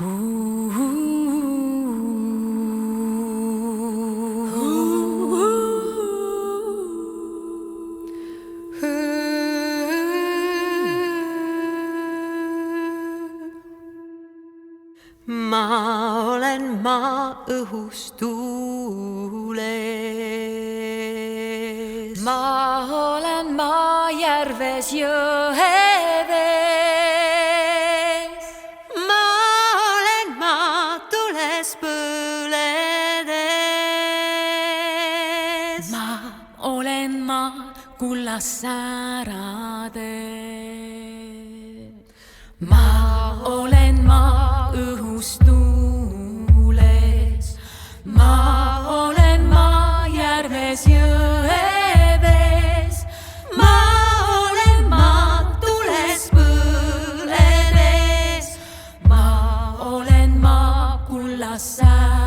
Ma olen maa õhus tuules. Ma olen maa järves jõevees. Ma olen maa tules põledes. Ma olen maa kullas säärades. Ma olen maa õhus tuules. Ma olen maa järves jõevees. Ma olen maa tules põledes. Ma olen maa kullas säärades.